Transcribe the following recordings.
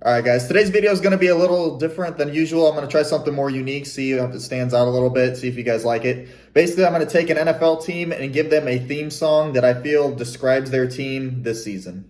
All right, guys, today's video is going to be a little different than usual. I'm going to try something more unique, see if it stands out a little bit, see if you guys like it. Basically, I'm going to take an NFL team and give them a theme song that I feel describes their team this season.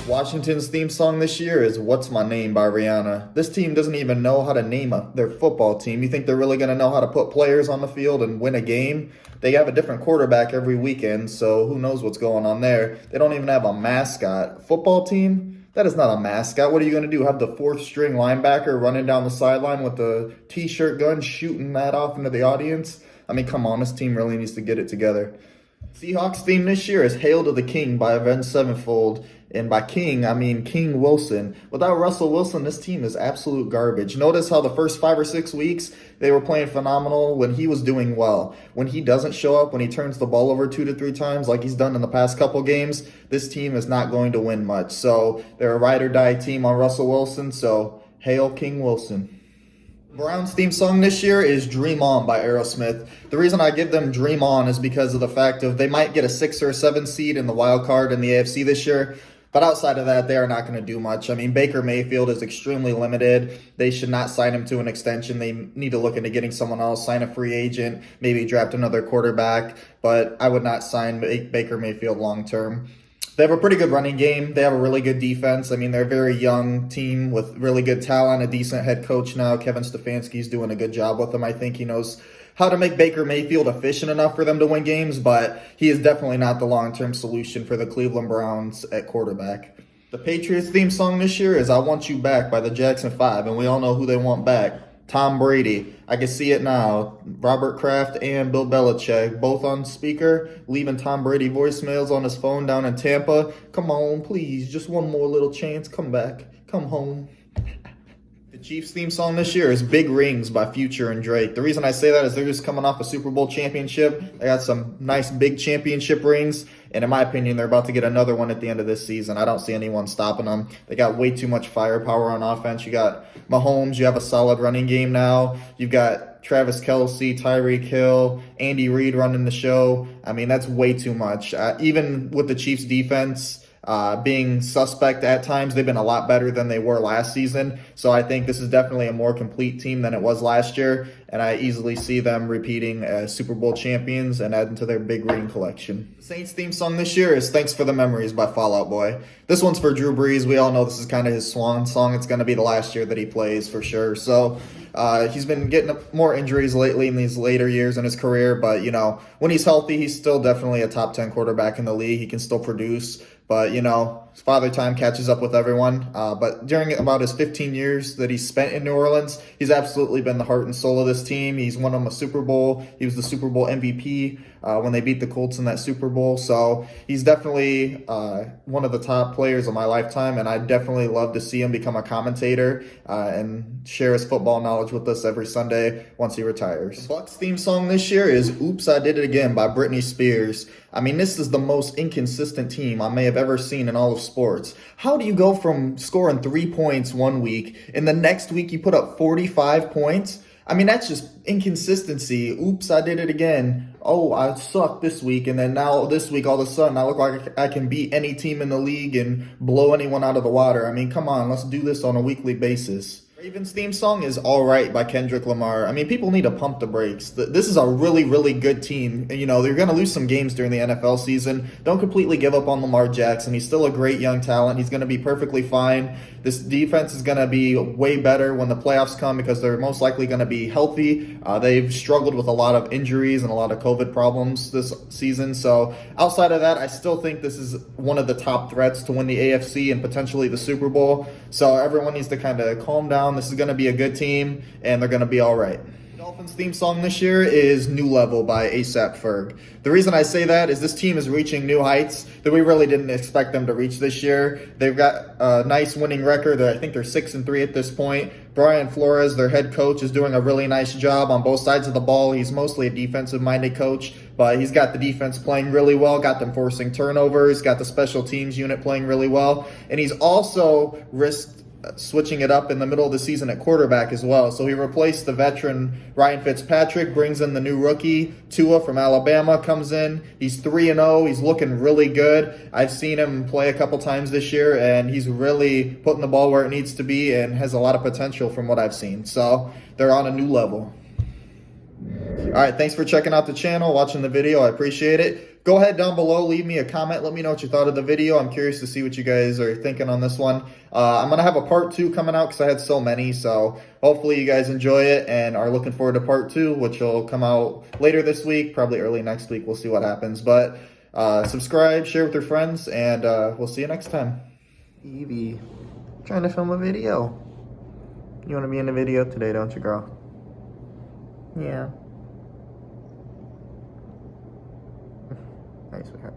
Washington's theme song this year is What's My Name by Rihanna. This team doesn't even know how to name their football team. You think they're really going to know how to put players on the field and win a game? They have a different quarterback every weekend, so who knows what's going on there. They don't even have a mascot. Football team? That is not a mascot. What are you going to do? Have the fourth string linebacker running down the sideline with the t-shirt gun shooting that off into the audience? I mean, come on, this team really needs to get it together. Seahawks theme this year is Hail to the King by Avenged Sevenfold. And by King, I mean King Wilson. Without Russell Wilson, this team is absolute garbage. Notice how the first 5 or 6 weeks, they were playing phenomenal when he was doing well. When he doesn't show up, when he turns the ball over 2 to 3 times like he's done in the past couple games, this team is not going to win much. So they're a ride or die team on Russell Wilson, so hail King Wilson. Browns theme song this year is Dream On by Aerosmith. The reason I give them Dream On is because of the fact of they might get a 6 or a 7 seed in the wild card in the AFC this year. But outside of that, they are not going to do much. I mean, Baker Mayfield is extremely limited. They should not sign him to an extension. They need to look into getting someone else, sign a free agent, maybe draft another quarterback. But I would not sign Baker Mayfield long term. They have a pretty good running game. They have a really good defense. I mean, they're a very young team with really good talent, a decent head coach now. Kevin Stefanski's doing a good job with them. I think he knows how to make Baker Mayfield efficient enough for them to win games, but he is definitely not the long-term solution for the Cleveland Browns at quarterback. The Patriots theme song this year is I Want You Back by the Jackson 5, and we all know who they want back. Tom Brady. I can see it now. Robert Kraft and Bill Belichick, both on speaker, leaving Tom Brady voicemails on his phone down in Tampa. Come on, please, just one more little chance. Come back. Come home. The Chiefs theme song this year is Big Rings by Future and Drake. The reason I say that is they're just coming off a Super Bowl championship. They got some nice big championship rings. And in my opinion, they're about to get another one at the end of this season. I don't see anyone stopping them. They got way too much firepower on offense. You got Mahomes. You have a solid running game now. You've got Travis Kelce, Tyreek Hill, Andy Reid running the show. I mean, that's way too much. Even with the Chiefs defense being suspect at times, they've been a lot better than they were last season. So I think this is definitely a more complete team than it was last year. And I easily see them repeating as Super Bowl champions and adding to their big ring collection. The Saints theme song this year is Thanks for the Memories by Fall Out Boy. This one's for Drew Brees. We all know this is kind of his swan song. It's going to be the last year that he plays for sure. So he's been getting more injuries lately in these later years in his career. But, you know, when he's healthy, he's still definitely a top 10 quarterback in the league. He can still produce. But, you know, his father time catches up with everyone. But during about his 15 years that he's spent in New Orleans, he's absolutely been the heart and soul of this team. He's won them a Super Bowl. He was the Super Bowl MVP when they beat the Colts in that Super Bowl. So he's definitely one of the top players of my lifetime. And I'd definitely love to see him become a commentator and share his football knowledge with us every Sunday once he retires. The Bucs theme song this year is Oops, I Did It Again by Britney Spears. I mean, this is the most inconsistent team I may have ever seen in all of sports. How do you go from scoring 3 points one week and the next week you put up 45 points? I mean, that's just inconsistency. Oops, I did it again. Oh, I suck this week. And then now this week, all of a sudden, I look like I can beat any team in the league and blow anyone out of the water. I mean, come on, let's do this on a weekly basis. Ravens theme song is All Right by Kendrick Lamar. I mean, people need to pump the brakes. This is a really, really good team. You know, they're going to lose some games during the NFL season. Don't completely give up on Lamar Jackson. He's still a great young talent. He's going to be perfectly fine. This defense is going to be way better when the playoffs come because they're most likely going to be healthy. They've struggled with a lot of injuries and a lot of COVID problems this season. So outside of that, I still think this is one of the top threats to win the AFC and potentially the Super Bowl. So everyone needs to kind of calm down. This is going to be a good team, and they're going to be all right. Dolphins theme song this year is New Level by A$AP Ferg. The reason I say that is this team is reaching new heights that we really didn't expect them to reach this year. They've got a nice winning record. I think they're 6-3 at this point. Brian Flores, their head coach, is doing a really nice job on both sides of the ball. He's mostly a defensive-minded coach, but he's got the defense playing really well, got them forcing turnovers, got the special teams unit playing really well, and he's also risked switching it up in the middle of the season at quarterback as well. So he replaced the veteran Ryan Fitzpatrick, brings in the new rookie Tua from Alabama, comes in. He's 3-0. He's looking really good. I've seen him play a couple times this year, and he's really putting the ball where it needs to be and has a lot of potential from what I've seen. So they're on a new level. All right, thanks for checking out the channel, watching the video. I appreciate it. Go ahead down below, leave me a comment. Let me know what you thought of the video. I'm curious to see what you guys are thinking on this one. I'm going to have a part 2 coming out because I had so many. So hopefully you guys enjoy it and are looking forward to part 2, which will come out later this week, probably early next week. We'll see what happens. But subscribe, share with your friends, and we'll see you next time. Evie, trying to film a video. You want to be in the video today, don't you, girl? Yeah. Nice, sweetheart.